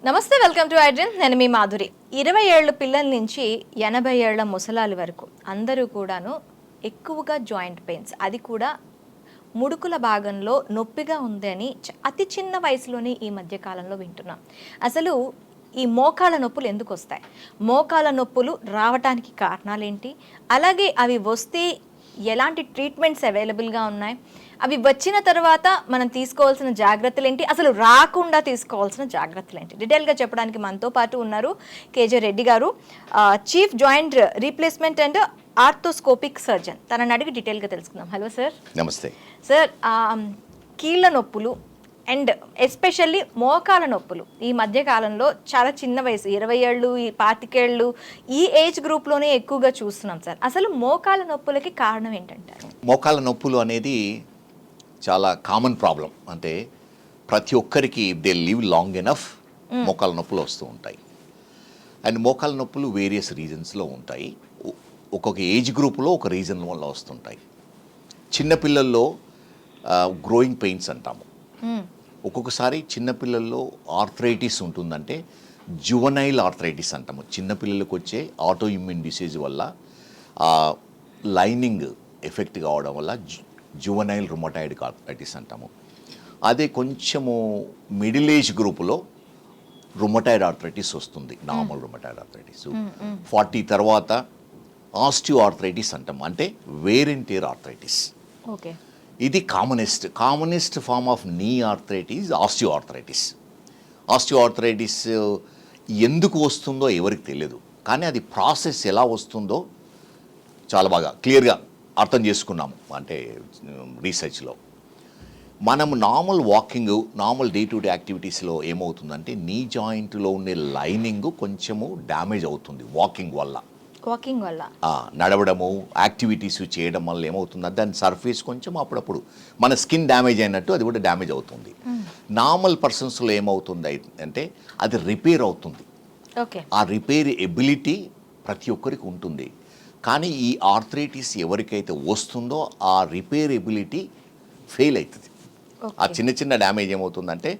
నమస్తే, welcome to iDream. నేను మీ మాధురి. 20 ఏళ్ల పిల్లల నుంచి 80 ఏళ్ల ముసలాలి వరకు అందరూ కూడాను ఎక్కువగా జాయింట్ పెయిన్స్, అది కూడా ముడుకుల భాగంలో నొప్పిగా ఉందని అతి చిన్న వయసులోనే ఈ మధ్య కాలంలో వింటున్నాం. అసలు ఈ మోకాళ్ళ నొప్పులు ఎందుకు వస్తాయి, మోకాళ్ళ నొప్పులు రావటానికి కారణాలేంటి, అలాగే అవి వస్తే ఎలాంటి ట్రీట్మెంట్స్ అవైలబుల్గా ఉన్నాయి, అవి వచ్చిన తర్వాత మనం తీసుకోవాల్సిన జాగ్రత్తలు ఏంటి, అసలు రాకుండా తీసుకోవాల్సిన జాగ్రత్తలు ఏంటి, డీటెయిల్గా చెప్పడానికి మనతో పాటు ఉన్నారు కేజే రెడ్డి గారు, chief joint replacement and arthroscopic surgeon. తనని అడిగి డీటెయిల్గా తెలుసుకుందాం. Hello sir. నమస్తే సార్. కీళ్ళ నొప్పులు అండ్ ఎస్పెషల్లీ మోకాళ్ళ నొప్పులు ఈ మధ్య కాలంలో చాలా చిన్న వయసు, 20 ఏళ్ళు, 25 ఏళ్ళు, ఈ ఏజ్ గ్రూప్లోనే ఎక్కువగా చూస్తున్నాం సార్. అసలు మోకాళ్ళ నొప్పులకి కారణం ఏంటంటారు? మోకాళ్ళ నొప్పులు అనేది చాలా కామన్ ప్రాబ్లం. అంటే ప్రతి ఒక్కరికి దే లివ్ లాంగ్ ఎనఫ్ మోకాళ్ళ నొప్పులు వస్తూ ఉంటాయి. అండ్ మోకాళ్ళ నొప్పులు వేరియస్ రీజన్స్లో ఉంటాయి. ఒక్కొక్క ఏజ్ గ్రూప్లో ఒక రీజన్ వల్ల వస్తుంటాయి. చిన్నపిల్లల్లో గ్రోయింగ్ పెయిన్స్ అంటాము. ఒక్కొక్కసారి చిన్నపిల్లల్లో ఆర్థరైటిస్ ఉంటుందంటే జువనైల్ ఆర్థరైటిస్ అంటాము. చిన్నపిల్లలకు వచ్చే ఆటో ఇమ్యూన్ డిసీజ్ వల్ల లైనింగ్ ఎఫెక్ట్ కావడం వల్ల జువనైల్ రుమటాయిడ్ ఆర్థరైటిస్ అంటాము. అదే కొంచెము మిడిల్ ఏజ్ గ్రూపులో రుమటాయిడ్ ఆర్థరైటిస్ వస్తుంది, నార్మల్ రుమటాయిడ్ ఆర్థరైటిస్. 40 తర్వాత ఆస్టియో ఆర్థరైటిస్ అంటాము, అంటే wear and tear arthritis. Okay. ఇది commonest form of knee arthritis osteo arthritis. Osteo arthritis ఎందుకు వస్తుందో ఎవరికి తెలియదు, కానీ అది ప్రాసెస్ ఎలా వస్తుందో చాలా బాగా క్లియర్గా అర్థం చేసుకున్నాము. అంటే రీసెర్చ్లో మనం normal walking, normal day to day యాక్టివిటీస్లో ఏమవుతుందంటే నీ జాయింట్లో ఉండే లైనింగ్ కొంచెము డ్యామేజ్ అవుతుంది వాకింగ్ వల్ల. నడవడము, యాక్టివిటీస్ చేయడం వల్ల ఏమవుతుందంటే దాని సర్ఫేస్ కొంచెం అప్పుడప్పుడు మన స్కిన్ డ్యామేజ్ అయినట్టు అది కూడా డ్యామేజ్ అవుతుంది. నార్మల్ పర్సన్స్లో ఏమవుతుంది అంటే అది రిపేర్ అవుతుంది. ఆ రిపేర్ ఎబిలిటీ ప్రతి ఒక్కరికి ఉంటుంది. కానీ ఈ ఆర్థరైటిస్ ఎవరికైతే వస్తుందో ఆ రిపేర్ ఎబిలిటీ ఫెయిల్ అవుతుంది. ఆ చిన్న చిన్న డ్యామేజ్ ఏమవుతుందంటే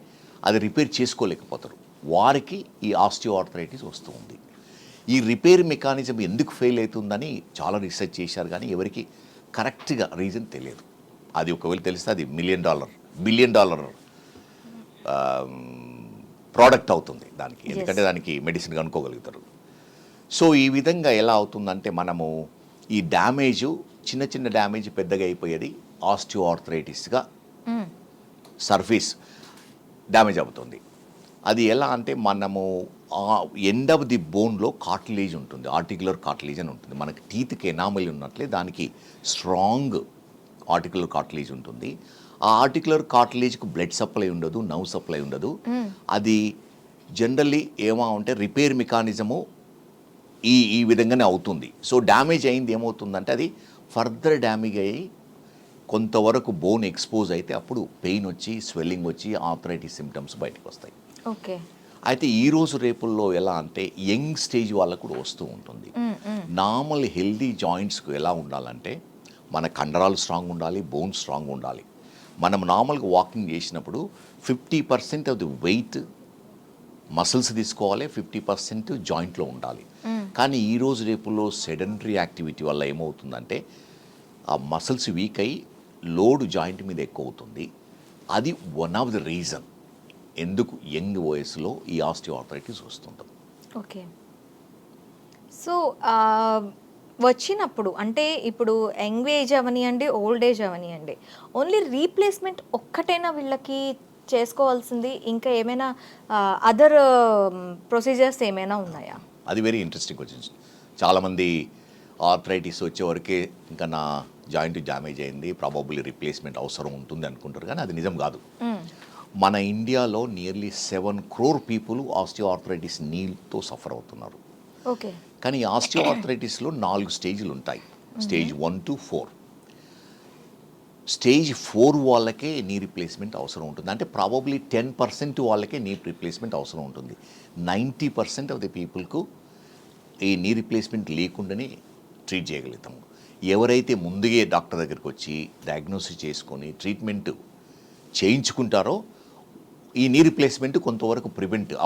అది రిపేర్ చేసుకోలేకపోతారు. వారికి ఈ ఆస్టియో ఆర్థరైటిస్ వస్తూ ఉంది. ఈ రిపేర్ మెకానిజం ఎందుకు ఫెయిల్ అవుతుందని చాలా రీసెర్చ్ చేశారు, కానీ ఎవరికి కరెక్ట్గా రీజన్ తెలియదు. అది ఒకవేళ తెలిస్తే అది బిలియన్ డాలర్ ప్రోడక్ట్ అవుతుంది దానికి, ఎందుకంటే దానికి మెడిసిన్ కనుక్కోగలుగుతారు. సో ఈ విధంగా ఎలా అవుతుందంటే మనము ఈ డ్యామేజ్, చిన్న చిన్న డ్యామేజ్ పెద్దగా అయిపోయేది ఆస్టియో ఆర్థరైటిస్గా సర్ఫేస్ డ్యామేజ్ అవుతుంది. అది ఎలా అంటే మనము ఎండ్ ఆఫ్ ది బోన్లో కార్టిలేజ్ ఉంటుంది, ఆర్టిక్యులర్ కార్టిలేజ్ అని ఉంటుంది. మనకి టీత్కి ఎనామల్ ఉన్నట్లే దానికి స్ట్రాంగ్ ఆర్టిక్యులర్ కార్టిలేజ్ ఉంటుంది. ఆ ఆర్టిక్యులర్ కార్టిలేజ్కి బ్లడ్ సప్లై ఉండదు, నర్వ్ సప్లై ఉండదు. అది జనరల్లీ అంటే రిపేర్ మెకానిజము ఈ విధంగానే అవుతుంది. సో డ్యామేజ్ అయింది ఏమవుతుందంటే అది ఫర్దర్ డ్యామేజ్ అయ్యి కొంతవరకు బోన్ ఎక్స్పోజ్ అయితే అప్పుడు పెయిన్ వచ్చి, స్వెల్లింగ్ వచ్చి, ఆర్థరైటిస్ సిమ్టమ్స్ బయటకు వస్తాయి. ఓకే. అయితే ఈరోజు రేపుల్లో ఎలా అంటే యంగ్ స్టేజ్ వాళ్ళకు కూడా వస్తూ ఉంటుంది. నార్మల్ హెల్దీ జాయింట్స్కు ఎలా ఉండాలంటే మన కండరాలు స్ట్రాంగ్ ఉండాలి, బోన్స్ స్ట్రాంగ్ ఉండాలి. మనం నార్మల్గా వాకింగ్ చేసినప్పుడు 50% ఆఫ్ ది వెయిట్ మసిల్స్ తీసుకోవాలి, 50% జాయింట్లో ఉండాలి. కానీ ఈరోజు రేపుల్లో సెడెంటరీ యాక్టివిటీ వల్ల ఏమవుతుందంటే ఆ మసిల్స్ వీక్ అయ్యి లోడ్ జాయింట్ మీద ఎక్కువ అవుతుంది. అది వన్ ఆఫ్ ది రీజన్ ఎందుకు యంగ్ వయసులో ఈ ఆస్టియో ఆర్థరైటిస్ వస్తుంటుంది. ఓకే. సో వచ్చినప్పుడు అంటే ఇప్పుడు యంగ్ ఏజ్ అవనియండి, ఓల్డ్ ఏజ్ అవనియండి, ఓన్లీ రీప్లేస్మెంట్ ఒక్కటైనా వీళ్ళకి చేసుకోవాల్సింది, ఇంకా ఏమైనా అదర్ ప్రొసీజర్స్ ఏమైనా ఉన్నాయా? అది వెరీ ఇంట్రెస్టింగ్ క్వశ్చన్. చాలామంది ఆర్థరైటిస్ వచ్చేవరకే ఇంకా నా జాయింట్ డ్యామేజ్ అయింది, ప్రాబబ్లీ రీప్లేస్మెంట్ అవసరం ఉంటుంది అనుకుంటారు, కానీ అది నిజం కాదు. మన ఇండియాలో nearly 7 crore people osteo arthritis నీతో సఫర్ అవుతున్నారు. ఓకే. కానీ ఆస్టియో ఆర్థరైటిస్లో 4 స్టేజ్లు ఉంటాయి. Stage 1 to 4. స్టేజ్ 4 వాళ్ళకే నీ రీప్లేస్మెంట్ అవసరం ఉంటుంది. అంటే ప్రాబబ్లీ 10% వాళ్ళకే నీ రీప్లేస్మెంట్ అవసరం ఉంటుంది. 90% ఆఫ్ ది పీపుల్కు ఈ నీ రీప్లేస్మెంట్ లేకుండానే ట్రీట్ చేయగలుగుతాము. ఎవరైతే ముందుగే డాక్టర్ దగ్గరికి వచ్చి డయాగ్నోసిస్ చేసుకొని ట్రీట్మెంట్ చేయించుకుంటారో ఈ నీ రీప్లేస్మెంట్ కొంతవరకు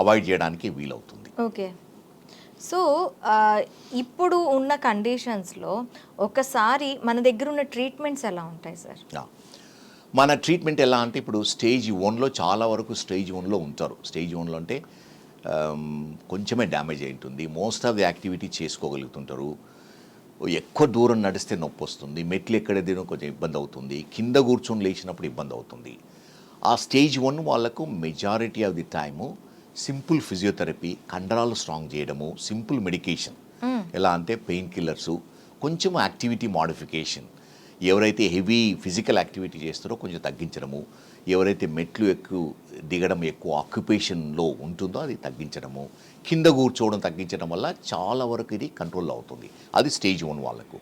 అవాయిడ్ చేయడానికి వీలవుతుంది. ఓకే. సో ఇప్పుడు ఉన్న కండిషన్స్లో ఒకసారి మన దగ్గర ఉన్న ట్రీట్మెంట్స్ ఎలా ఉంటాయి సార్? మన ట్రీట్మెంట్ ఎలా అంటే ఇప్పుడు స్టేజ్ 1లో చాలా వరకు స్టేజ్ 1లో ఉంటారు. స్టేజ్ 1లో అంటే కొంచెమే డ్యామేజ్ అయి ఉంటుంది. మోస్ట్ ఆఫ్ ది యాక్టివిటీ చేసుకోగలుగుతుంటారు. ఎక్కువ దూరం నడిస్తే నొప్పి వస్తుంది, మెట్లు ఎక్కడేదో కొంచెం ఇబ్బంది అవుతుంది, కింద కూర్చొని లేచినప్పుడు ఇబ్బంది అవుతుంది. ఆ స్టేజ్ 1 వాళ్ళకు majority of the time simple physiotherapy, కండరాలు స్ట్రాంగ్ చేయడము, సింపుల్ మెడికేషన్, ఎలా అంటే పెయిన్ కిల్లర్సు, కొంచెం యాక్టివిటీ మోడిఫికేషన్, ఎవరైతే హెవీ ఫిజికల్ యాక్టివిటీ చేస్తారో కొంచెం తగ్గించడము, ఎవరైతే మెట్లు దిగడం ఎక్కువ ఆక్యుపేషన్లో ఉంటుందో అది తగ్గించడము, కింద కూర్చోవడం తగ్గించడం వల్ల చాలా వరకు ఇది కంట్రోల్ అవుతుంది. అది స్టేజ్ 1 వాళ్ళకు.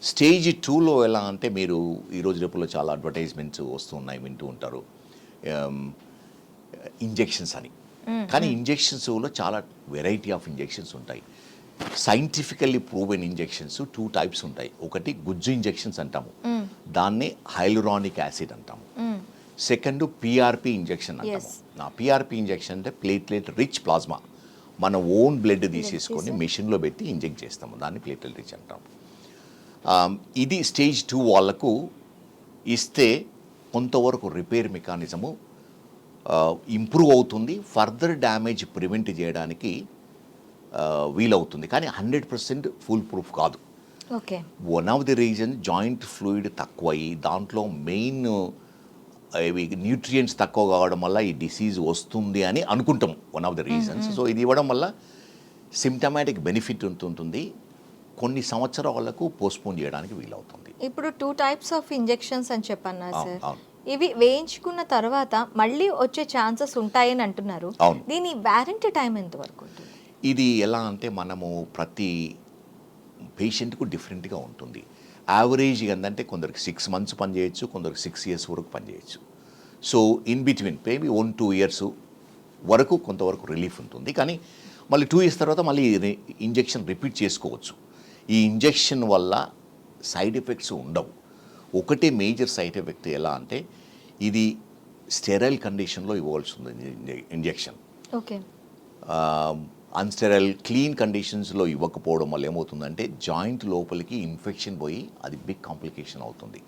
స్టేజ్ 2లో ఎలా అంటే మీరు ఈరోజు రేపులో చాలా అడ్వర్టైజ్మెంట్స్ వస్తున్నాయి, వింటూ ఉంటారు, ఇంజెక్షన్స్ అని. కానీ ఇంజెక్షన్స్లో చాలా వెరైటీ ఆఫ్ ఇంజెక్షన్స్ ఉంటాయి. సైంటిఫికల్లీ ప్రూవెన్ ఇంజెక్షన్స్ 2 టైప్స్ ఉంటాయి. ఒకటి గుజ్జు ఇంజెక్షన్స్ అంటాము, దాన్ని హైలురానిక్ యాసిడ్ అంటాము. సెకండ్ పిఆర్పి ఇంజెక్షన్ అంటాము. నా పిఆర్పి ఇంజెక్షన్ అంటే ప్లేట్లెట్ రిచ్ ప్లాస్మా, మన ఓన్ బ్లడ్ తీసేసుకొని మెషిన్లో పెట్టి ఇంజెక్ట్ చేస్తాము, దాన్ని ప్లేట్లెట్ రిచ్ అంటాము. ఇది స్టేజ్ 2 వాళ్ళకు ఇస్తే కొంతవరకు రిపేర్ మెకానిజము ఇంప్రూవ్ అవుతుంది, ఫర్దర్ డ్యామేజ్ ప్రివెంట్ చేయడానికి వీలవుతుంది. కానీ 100% ఫుల్ ప్రూఫ్ కాదు. Okay. One of the reason joint fluid తక్కువయ్యి దాంట్లో మెయిన్ ఇవి న్యూట్రియంట్స్ తక్కువ కావడం వల్ల ఈ డిసీజ్ వస్తుంది అని అనుకుంటాం, one of the reasons. So ఇది ఇవ్వడం వల్ల సిమ్టమాటిక్ బెనిఫిట్ ఉంటుంది, కొన్ని సంవత్సరాలకు పోస్ట్పోన్ చేయడానికి వీలవుతుంది. ఇప్పుడు 2 టైప్స్ ఆఫ్ ఇంజెక్షన్స్ అని చెప్పన్నా సార్, ఇవి వేయించుకున్న తర్వాత మళ్ళీ వచ్చే ఛాన్సెస్ ఉంటాయని అంటున్నారు. దీని వారంటీ టైం ఎంత వరకు ఉంటుంది? ఇది ఎలా అంటే మనము ప్రతి పేషెంట్కు డిఫరెంట్గా ఉంటుంది. యావరేజ్ ఏంటంటే కొందరికి 6 months పనిచేయచ్చు, కొందరికి 6 years వరకు పనిచేయచ్చు. So in between maybe 1-2 years వరకు కొంతవరకు రిలీఫ్ ఉంటుంది. కానీ మళ్ళీ 2 years తర్వాత మళ్ళీ ఇంజెక్షన్ రిపీట్ చేసుకోవచ్చు. ఈ ఇంజెక్షన్ వల్ల సైడ్ ఎఫెక్ట్స్ ఉండవు. ఒకటే మేజర్ సైడ్ ఎఫెక్ట్ ఎలా అంటే ఇది స్టెరైల్ కండిషన్లో ఇవ్వాల్సి ఉంది ఇంజెక్షన్. ఓకే. అన్స్టెరైల్ క్లీన్ కండిషన్స్లో ఇవ్వకపోవడం వల్ల ఏమవుతుందంటే జాయింట్ లోపలికి ఇన్ఫెక్షన్ పోయి అది బిగ్ కాంప్లికేషన్ అవుతుంది.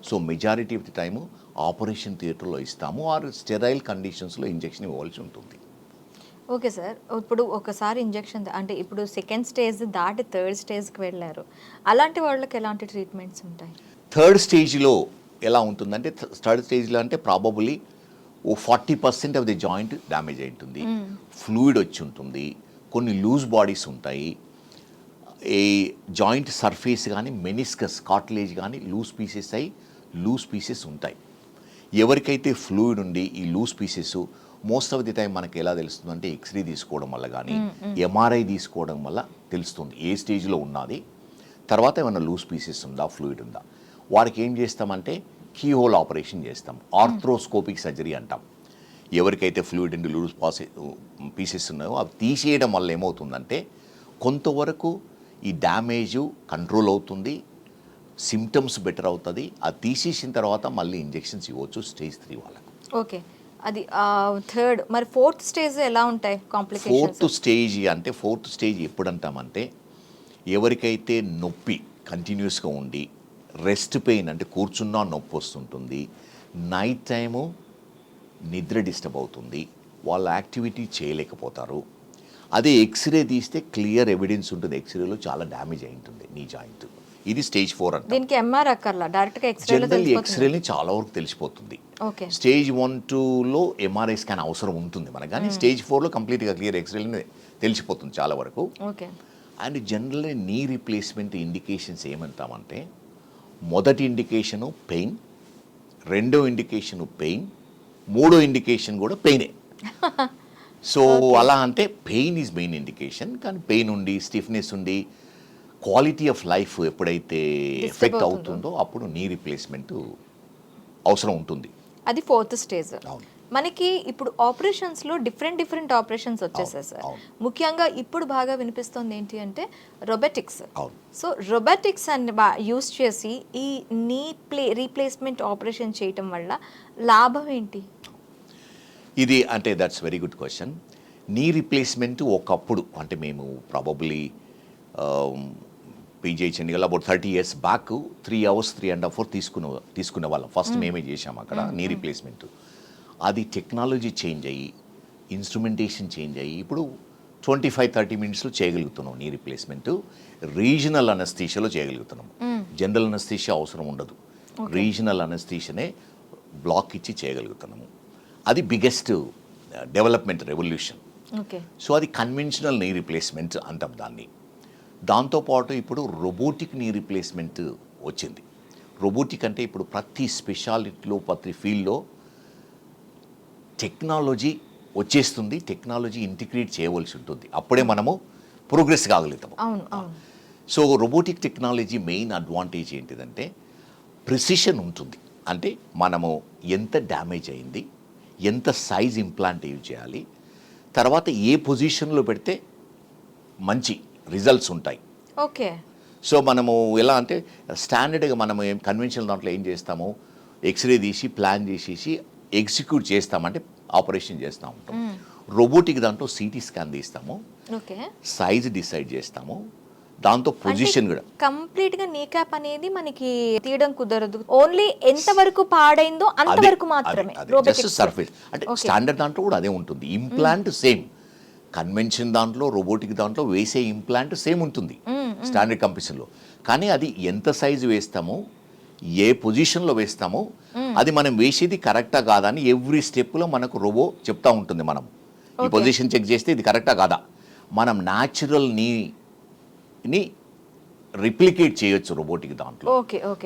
So majority of the time operation థియేటర్లో ఇస్తాము, ఆర్ స్టెరైల్ కండిషన్స్లో ఇంజెక్షన్ ఇవ్వాల్సి ఉంటుంది. Okay sir. ఇప్పుడు ఒకసారి ఇంజెక్షన్ అంటే ఇప్పుడు 2nd stage దాటి 3rd stageకి వెళ్ళారు, అలాంటి వాళ్ళకి ఎలాంటి ట్రీట్మెంట్స్ ఉంటాయి? 3rd stageలో ఎలా ఉంటుందంటే 3rd stageలో అంటే probably 40% of the joint damage అయి ఉంటుంది, ఫ్లూయిడ్ వచ్చి ఉంటుంది, కొన్ని లూజ్ బాడీస్ ఉంటాయి, ఈ జాయింట్ సర్ఫేస్ కానీ మెనిస్కస్ కార్టిలేజ్ కానీ లూజ్ పీసెస్ ఉంటాయి. ఎవరికైతే ఫ్లూయిడ్ ఉండి ఈ loose pieces most of the time మనకి ఎలా తెలుస్తుందంటే ఎక్స్రే తీసుకోవడం వల్ల కానీ ఎంఆర్ఐ తీసుకోవడం వల్ల తెలుస్తుంది ఏ స్టేజ్లో ఉన్నది, తర్వాత ఏమైనా లూజ్ పీసెస్ ఉందా, ఫ్లూయిడ్ ఉందా. వారికి ఏం చేస్తామంటే కీ హోల్ ఆపరేషన్ చేస్తాం, ఆర్థ్రోస్కోపిక్ సర్జరీ అంటాం. ఎవరికైతే ఫ్లూయిడ్ అండ్ లూజ్ పీసెస్ ఉన్నాయో అవి తీసేయడం వల్ల ఏమవుతుందంటే కొంతవరకు ఈ డ్యామేజ్ కంట్రోల్ అవుతుంది, సిమ్టమ్స్ బెటర్ అవుతుంది. అది తీసేసిన తర్వాత మళ్ళీ ఇంజెక్షన్స్ ఇవ్వచ్చు స్టేజ్ 3 వాళ్ళకు. ఓకే. అది 3rd. మరి 4th stage ఎలా ఉంటాయి కాంప్లికేషన్స్? 4th stage అంటే 4th stage ఎప్పుడు అంటామంటే ఎవరికైతే నొప్పి కంటిన్యూస్గా ఉండి రెస్ట్ పెయిన్ అంటే కూర్చున్నా నొప్పి వస్తుంటుంది, నైట్ టైము నిద్ర డిస్టర్బ్ అవుతుంది, వాళ్ళ యాక్టివిటీ చేయలేకపోతారు. అదే ఎక్స్రే తీస్తే క్లియర్ ఎవిడెన్స్ ఉంటుంది, ఎక్స్రేలో చాలా డ్యామేజ్ అయి ఉంటుంది నీ జాయింట్. ఇది స్టేజ్ 4 అంటే దీనికి ఎంఆర్ అక్కర్లా, డైరెక్ట్గా ఎక్స్రేని చాలా వరకు తెలిసిపోతుంది. ఓకే. స్టేజ్ 1-2లో ఎంఆర్ఐ స్కాన్ అవసరం ఉంటుంది మనకు, కానీ స్టేజ్ 4లో కంప్లీట్గా క్లియర్ ఎక్స్రేని తెలిసిపోతుంది చాలా వరకు. Okay. And generally knee replacement indications ఏమంటామంటే మొదటి ఇండికేషను పెయిన్, రెండో ఇండికేషను పెయిన్, మూడో ఇండికేషన్ కూడా పెయినే. సో అలా అంటే పెయిన్ ఈజ్ మెయిన్ ఇండికేషన్. కానీ పెయిన్ ఉండి స్టిఫ్నెస్ ఉండి క్వాలిటీ ఆఫ్ లైఫ్ ఎప్పుడైతే ఎఫెక్ట్ అవుతుందో అప్పుడు నీ రీప్లేస్మెంట్ అవసరం ఉంటుంది. అది 4th stage. మనకి ఇప్పుడు ఆపరేషన్స్లో డిఫరెంట్ ఆపరేషన్స్ వచ్చేసాయి సార్. ముఖ్యంగా ఇప్పుడు బాగా వినిపిస్తుంది ఏంటి అంటే రోబోటిక్స్. సో రోబోటిక్స్ అని యూస్ చేసి ఈ నీ రీప్లేస్మెంట్ ఆపరేషన్ చేయటం వల్ల లాభం ఏంటి? ఇది అంటే that's very good question. Knee replacement ఒకప్పుడు అంటే మేము probably PG Chandigarh about 30 years back 3 hours 3.5 hours తీసుకునే వాళ్ళం. ఫస్ట్ మేమే చేసాం అక్కడ నీ రీప్లేస్మెంట్. అది టెక్నాలజీ చేంజ్ అయ్యి ఇన్స్ట్రుమెంటేషన్ చేంజ్ అయ్యి ఇప్పుడు 25-30 minutesలో చేయగలుగుతున్నాం నీ రీప్లేస్మెంట్. రీజనల్ అనస్థీషియాలో చేయగలుగుతున్నాం. జనరల్ అనస్థీషియా అవసరం ఉండదు. రీజనల్ అనస్థీషియానే బ్లాక్ ఇచ్చి చేయగలుగుతున్నాము. అది బిగ్గెస్ట్ డెవలప్మెంట్ రెవల్యూషన్. సో అది కన్వెన్షనల్ నీ రీప్లేస్మెంట్ అంటాం దాన్ని. దాంతోపాటు ఇప్పుడు రోబోటిక్ నీ రీప్లేస్మెంట్ వచ్చింది. రోబోటిక్ అంటే ఇప్పుడు ప్రతి స్పెషాలిటీలో ప్రతి ఫీల్డ్లో టెక్నాలజీ వచ్చేస్తుంది. టెక్నాలజీ ఇంటిగ్రేట్ చేయవలసి ఉంటుంది. అప్పుడే మనము ప్రోగ్రెస్ కాగలుగుతాము. So robotic technology main advantage ఏంటిదంటే ప్రిసిషన్ ఉంటుంది. అంటే మనము ఎంత డ్యామేజ్ అయింది, ఎంత సైజ్ ఇంప్లాంట్ యూజ్ చేయాలి, తర్వాత ఏ పొజిషన్లో పెడితే మంచి రిజల్ట్స్ ఉంటాయి. ఓకే. సో మనము ఎలా అంటే స్టాండర్డ్గా మనము కన్వెన్షనల్ దాంట్లో ఏం చేస్తాము, ఎక్స్రే తీసి ప్లాన్ చేసేసి ఎగ్జిక్యూట్ చేస్తామంటే ఆపరేషన్ చేస్తూ ఉంటాం. రోబోటిక్ దాంట్లో సిటీ స్కాన్ తీస్తాము, సైజ్ డిసైడ్ చేస్తాము, దాంతో పొజిషన్ కూడా కంప్లీట్ గా నీ క్యాప్ అనేది మనకి తీయడం కుదరదు. ఓన్లీ ఎంత వరకు పాడైందో అంతవరకు మాత్రమే. జస్ట్ సర్ఫేస్ అంటే స్టాండర్డ్ దాంట్లో కూడా అదే ఉంటుంది. ఇంప్లాంట్ సేమ్, కన్వెన్షన్ దాంట్లో రోబోటిక్ దాంట్లో వేసే ఇంప్లాంట్ సేమ్ ఉంటుంది స్టాండర్డ్ కంపెనీలో. కానీ అది ఎంత సైజు వేస్తామో, ఏ పొజిషన్లో వేస్తామో, అది మనం వేసేది కరెక్టా కాదా అని ఎవ్రీ స్టెప్లో మనకు రోబో చెప్తా ఉంటుంది. మనం ఈ పొజిషన్ చెక్ చేస్తే ఇది కరెక్టా కాదా, మనం న్యాచురల్ ని రిప్లికేట్ చేయొచ్చు రోబోటిక్ దాంట్లో.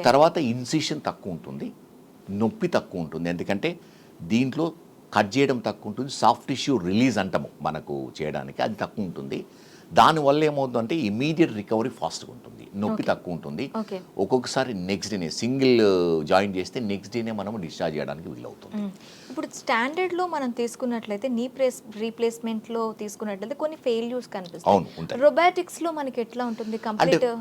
తర్వాత ఇన్సిషన్ తక్కువ ఉంటుంది, నొప్పి తక్కువ ఉంటుంది. ఎందుకంటే దీంట్లో కట్ చేయడం తక్కువ ఉంటుంది, సాఫ్ట్ టిష్యూ రిలీజ్ అంటాము మనకు చేయడానికి, అది తక్కువ ఉంటుంది. దానివల్ల ఏమవుతుందంటే ఇమీడియట్ రికవరీ ఫాస్ట్గా ఉంటుంది, నొప్పి తక్కువ ఉంటుంది. ఒక్కొక్కసారి నెక్స్ట్ డేనే సింగిల్ జాయిన్ చేస్తే నెక్స్ట్ డేనే మనం డిశ్చార్జ్ చేయడానికి వీలవుతుంది. ఇప్పుడు స్టాండర్డ్లో మనం తీసుకున్నట్లయితే నీ రీప్లేస్మెంట్లో తీసుకున్నట్లయితే కొన్ని ఫెయిల్యూర్స్ కనిపిస్తాయి. రోబోటిక్స్లో మనకి ఎట్లా ఉంటుంది? అంటే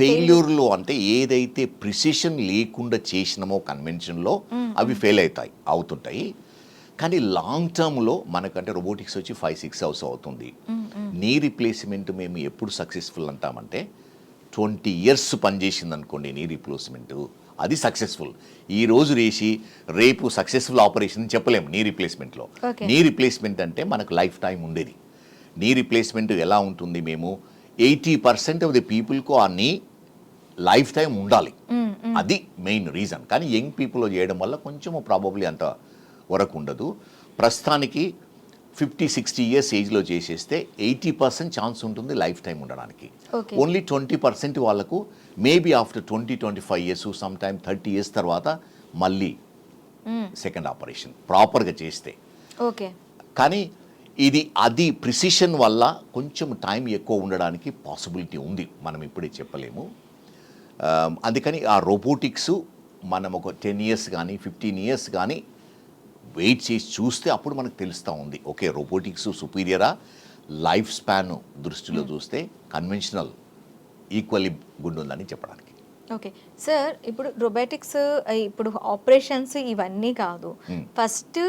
ఫెయిల్యూర్లో అంటే ఏదైతే ప్రిసిషన్ లేకుండా చేసినామో కన్వెన్షన్లో అవి ఫెయిల్ అవుతుంటాయి. కానీ లాంగ్ టర్మ్లో మనకంటే రోబోటిక్స్ వచ్చి 5-6 hours అవుతుంది. నీ రీప్లేస్మెంట్ మేము ఎప్పుడు సక్సెస్ఫుల్ అంటామంటే 20 years పనిచేసింది అనుకోండి నీ రీప్లేస్మెంట్, అది సక్సెస్ఫుల్. ఈ రోజు వేసి రేపు సక్సెస్ఫుల్ ఆపరేషన్ చెప్పలేము నీ రీప్లేస్మెంట్లో. నీ రీప్లేస్మెంట్ అంటే మనకు లైఫ్ టైం ఉండేది. నీ రీప్లేస్మెంట్ ఎలా ఉంటుంది, మేము 80% ఆఫ్ ది పీపుల్కు ఆ నీ లైఫ్ టైం ఉండాలి. అది మెయిన్ రీజన్. కానీ యంగ్ పీపుల్లో చేయడం వల్ల కొంచెం ప్రాబబ్లీ అంత వరకు ఉండదు. ప్రస్తుతానికి 50-60 years ఏజ్లో చేసేస్తే 80% ఛాన్స్ ఉంటుంది లైఫ్ టైం ఉండడానికి. ఓన్లీ 20% వాళ్ళకు maybe after 20-25 years, some time 30 years తర్వాత మళ్ళీ సెకండ్ ఆపరేషన్ ప్రాపర్గా చేస్తే. కానీ అది ప్రిసిషన్ వల్ల కొంచెం టైం ఎక్కువ ఉండడానికి పాసిబిలిటీ ఉంది, మనం ఇప్పుడే చెప్పలేము. అందుకని ఆ రోబోటిక్స్ మనం ఒక 10 years కానీ 15 years కానీ వెయిట్ చేసి చూస్తే అప్పుడు మనకు తెలుస్తూ ఉంది, ఓకే రోబోటిక్స్ సుపీరియరా, లైఫ్ స్పాన్ దృష్టిలో చూస్తే కన్వెన్షనల్ ఈక్వల్లీ గుడ్ ఉందని చెప్పడానికి. ఓకే సార్, ఇప్పుడు రోబోటిక్స్ ఇప్పుడు ఆపరేషన్స్ ఇవన్నీ కాదు, ఫస్ట్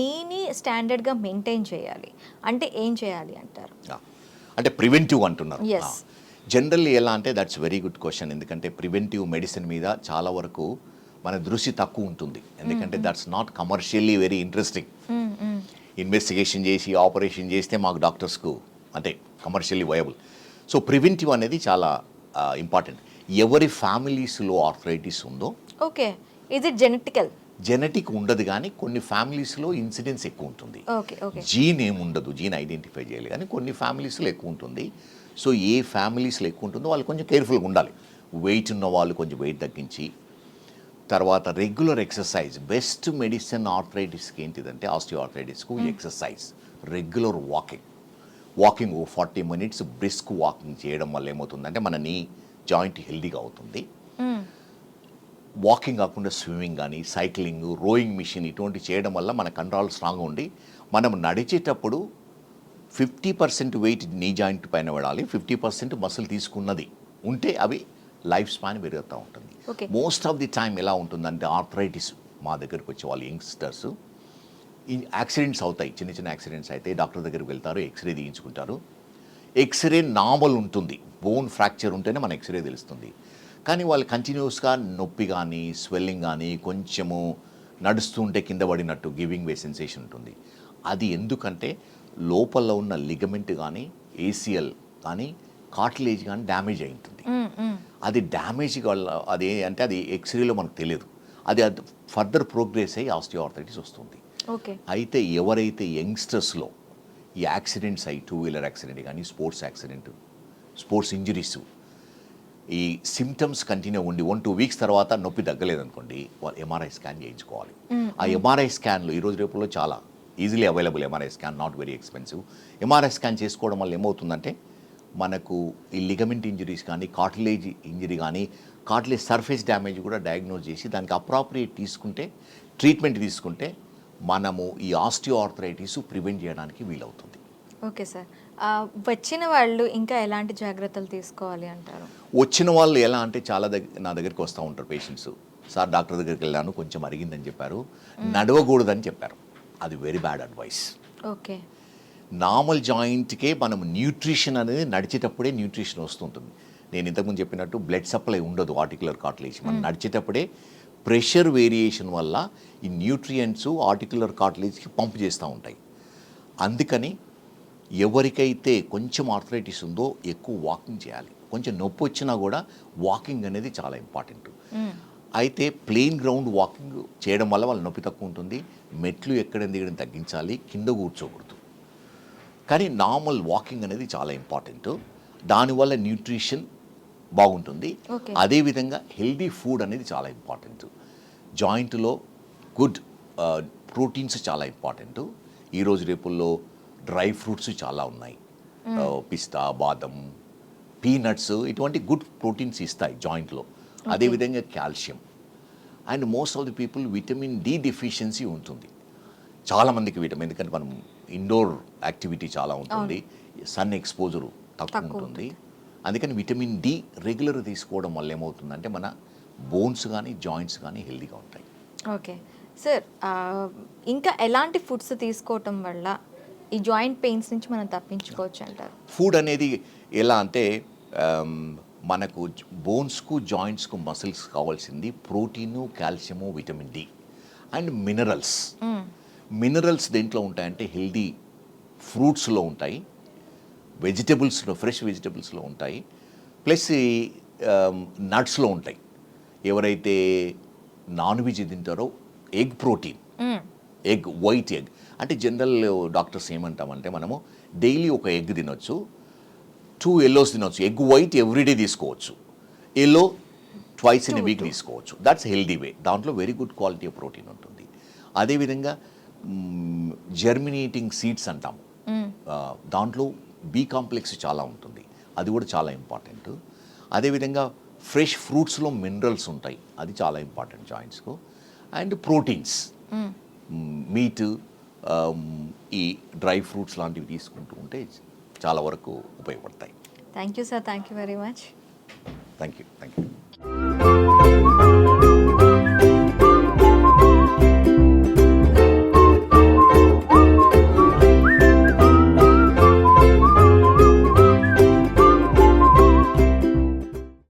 నీని స్టాండర్డ్గా మెయింటైన్ చేయాలి అంటే ఏం చేయాలి అంటారు? అంటే ప్రివెంటివ్ అంటున్నారు. జనరల్లీ ఎలా అంటే దట్స్ వెరీ గుడ్ క్వశ్చన్. ఎందుకంటే ప్రివెంటివ్ మెడిసిన్ మీద చాలా వరకు మన దృష్టి తక్కువ ఉంటుంది. ఎందుకంటే that's not commercially very interesting. Investigation చేసి ఆపరేషన్ చేస్తే మాకు డాక్టర్స్కు అంటే కమర్షియల్లీ వయబుల్. సో ప్రివెంటివ్ అనేది చాలా ఇంపార్టెంట్. ఎవరి ఫ్యామిలీస్లో ఆర్థరైటిస్ ఉందో, ఓకే ఇది జెనెటిక్ ఉండదు కానీ కొన్ని ఫ్యామిలీస్లో ఇన్సిడెన్స్ ఎక్కువ ఉంటుంది. జీన్ ఏముండదు, జీన్ ఐడెంటిఫై చేయాలి, కానీ కొన్ని ఫ్యామిలీస్లో ఎక్కువ ఉంటుంది. సో ఏ ఫ్యామిలీస్లో ఎక్కువ ఉంటుందో వాళ్ళు కొంచెం కేర్ఫుల్గా ఉండాలి. వెయిట్ ఉన్న వాళ్ళు కొంచెం వెయిట్ తగ్గించి, తర్వాత రెగ్యులర్ ఎక్సర్సైజ్. బెస్ట్ మెడిసిన్ ఆర్థరైటిస్కి ఏంటిదంటే ఆస్టియో ఆర్థరైటిస్కు exercise, regular walking 40 minutes brisk walking చేయడం వల్ల ఏమవుతుందంటే మన నీ జాయింట్ హెల్దీగా అవుతుంది. వాకింగ్ కాకుండా స్విమ్మింగ్ కానీ సైక్లింగ్, రోయింగ్ మిషన్ ఇటువంటి చేయడం వల్ల మన కంట్రోల్ స్ట్రాంగ్గా ఉండి మనం నడిచేటప్పుడు 50% వెయిట్ నీ జాయింట్ పైన పడాలి, 50% మసిల్ తీసుకున్నది ఉంటే అవి లైఫ్ స్పాన్ పెరుగుతూ ఉంటుంది. మోస్ట్ ఆఫ్ ది టైం ఎలా ఉంటుందంటే ఆర్థరైటిస్ మా దగ్గరకు వచ్చే వాళ్ళు యంగ్స్టర్స్ ఈ యాక్సిడెంట్స్ అవుతాయి, చిన్న చిన్న యాక్సిడెంట్స్ అయితే డాక్టర్ దగ్గరికి వెళ్తారు, ఎక్స్రే తీయించుకుంటారు. ఎక్స్రే నార్మల్ ఉంటుంది, బోన్ ఫ్రాక్చర్ ఉంటేనే మన ఎక్స్రే తెలుస్తుంది. కానీ వాళ్ళు కంటిన్యూస్గా నొప్పి కానీ స్వెల్లింగ్ కానీ కొంచెము నడుస్తుంటే కింద పడినట్టు గివింగ్ వే సెన్సేషన్ ఉంటుంది. అది ఎందుకంటే లోపల ఉన్న లిగమెంట్ కానీ ఏసిఎల్ కానీ కార్టిలేజ్ కానీ డ్యామేజ్ అయి ఉంటుంది. అది డ్యామేజ్ వల్ల అది అంటే అది ఎక్స్రేలో మనకు తెలియదు, అది ఫర్దర్ ప్రోగ్రెస్ అయ్యి ఆస్టియోఆర్థరైటిస్ వస్తుంది. ఓకే. అయితే ఎవరైతే యంగ్స్టర్స్లో ఈ యాక్సిడెంట్స్ అయ్యి 2-వీలర్ యాక్సిడెంట్ కానీ స్పోర్ట్స్ యాక్సిడెంట్, స్పోర్ట్స్ ఇంజరీస్, ఈ సిమ్టమ్స్ కంటిన్యూ ఉండి 1-2 వీక్స్ తర్వాత నొప్పి తగ్గలేదనుకోండి, వాళ్ళు ఎంఆర్ఐ స్కాన్ చేయించుకోవాలి. ఆ ఎంఆర్ఐ స్కాన్లు ఈరోజు రేపుల్లో చాలా easily available. MRI scan not very expensive. MRI scan చేసుకోవడం వల్ల ఏమవుతుందంటే మనకు ఈ లిగమెంట్ ఇంజరీస్ కానీ కార్టిలేజ్ ఇంజరీ కానీ కార్టిలేజ్ సర్ఫేస్ డ్యామేజ్ కూడా డయాగ్నోజ్ చేసి దానికి అప్రాప్రియేట్ తీసుకుంటే, ట్రీట్మెంట్ తీసుకుంటే మనము ఈ ఆస్టియోఆర్థరైటిస్ ప్రివెంట్ చేయడానికి వీలవుతుంది. Okay sir. వచ్చిన వాళ్ళు ఇంకా ఎలాంటి జాగ్రత్తలు తీసుకోవాలి అంటారు? వచ్చిన వాళ్ళు ఎలా అంటే చాలా నా దగ్గరికి వస్తూ ఉంటారు పేషెంట్స్. సార్ డాక్టర్ దగ్గరికి వెళ్ళాను, కొంచెం అరిగిందని చెప్పారు, నడవకూడదని చెప్పారు. అది very bad advice. Okay. Normal జాయింట్కే మనం న్యూట్రిషన్ అనేది నడిచేటప్పుడే న్యూట్రిషన్ వస్తుంటుంది. నేను ఇంతకుముందు చెప్పినట్టు బ్లడ్ సప్లై ఉండదు ఆర్టికులర్ కార్టిలేజ్. మనం నడిచేటప్పుడే ప్రెషర్ వేరియేషన్ వల్ల ఈ న్యూట్రియంట్స్ ఆర్టికులర్ కార్టిలేజ్కి పంప్ చేస్తూ ఉంటాయి. అందుకని ఎవరికైతే కొంచెం ఆర్థరైటిస్ ఉందో ఎక్కువ వాకింగ్ చేయాలి. కొంచెం నొప్పి వచ్చినా కూడా వాకింగ్ అనేది చాలా ఇంపార్టెంట్. అయితే ప్లెయిన్ గ్రౌండ్ వాకింగ్ చేయడం వల్ల వాళ్ళ నొప్పి తక్కువ ఉంటుంది. మెట్లు ఎక్కడం దిగడం తగ్గించాలి, కింద కూర్చోకూడదు. కానీ నార్మల్ వాకింగ్ అనేది చాలా ఇంపార్టెంట్. దానివల్ల న్యూట్రిషన్ బాగుంటుంది. అదేవిధంగా హెల్దీ ఫుడ్ అనేది చాలా ఇంపార్టెంట్. జాయింట్లో గుడ్ ప్రోటీన్స్ చాలా ఇంపార్టెంట్. ఈరోజు రేపుల్లో డ్రై ఫ్రూట్స్ చాలా ఉన్నాయి. పిస్తా, బాదం, పీనట్స్ ఇటువంటి గుడ్ ప్రోటీన్స్ ఇస్తాయి జాయింట్లో. అదేవిధంగా calcium and most of the people vitamin D deficiency ఉంటుంది చాలామందికి. విటమిన్ ఎందుకంటే మనం ఇండోర్ యాక్టివిటీ చాలా ఉంటుంది, సన్ ఎక్స్పోజరు తక్కువ ఉంటుంది. అందుకని విటమిన్ డి రెగ్యులర్ తీసుకోవడం వల్ల ఏమవుతుందంటే మన బోన్స్ కానీ జాయింట్స్ కానీ హెల్దీగా ఉంటాయి. Okay sir. ఇంకా ఎలాంటి ఫుడ్స్ తీసుకోవటం వల్ల ఈ జాయింట్ పెయిన్స్ నుంచి మనం తప్పించుకోవచ్చు అంటారు? ఫుడ్ అనేది ఎలా అంటే మనకు బోన్స్కు జాయింట్స్కు మసిల్స్ కావాల్సింది protein, calcium, vitamin D and minerals. Minerals దేంట్లో ఉంటాయంటే హెల్దీ ఫ్రూట్స్లో ఉంటాయి, వెజిటబుల్స్లో, ఫ్రెష్ వెజిటబుల్స్లో ఉంటాయి, ప్లస్ నట్స్లో ఉంటాయి. ఎవరైతే నాన్ వెజ్ తింటారో egg protein, egg, white egg అంటే జనరల్ డాక్టర్స్ ఏమంటామంటే మనము డైలీ ఒక ఎగ్ తినొచ్చు, 2 ఎల్లోస్ తినొచ్చు. ఎగ్ వైట్ ఎవ్రీడే తీసుకోవచ్చు, yellow twice in a week తీసుకోవచ్చు. That's healthy way. దాంట్లో very good quality of protein ఉంటుంది. అదేవిధంగా జర్మినేటింగ్ సీడ్స్ అంటాము, దాంట్లో బి కాంప్లెక్స్ చాలా ఉంటుంది, అది కూడా చాలా ఇంపార్టెంట్. అదేవిధంగా ఫ్రెష్ ఫ్రూట్స్లో మినరల్స్ ఉంటాయి, అది చాలా ఇంపార్టెంట్ జాయింట్స్కు. అండ్ ప్రోటీన్స్, మీట్, ఈ డ్రై ఫ్రూట్స్ లాంటివి తీసుకుంటూ ఉంటే చాలా వరకు ఉపయోగపడతాయి. Thank you sir. Thank you very much. Thank you.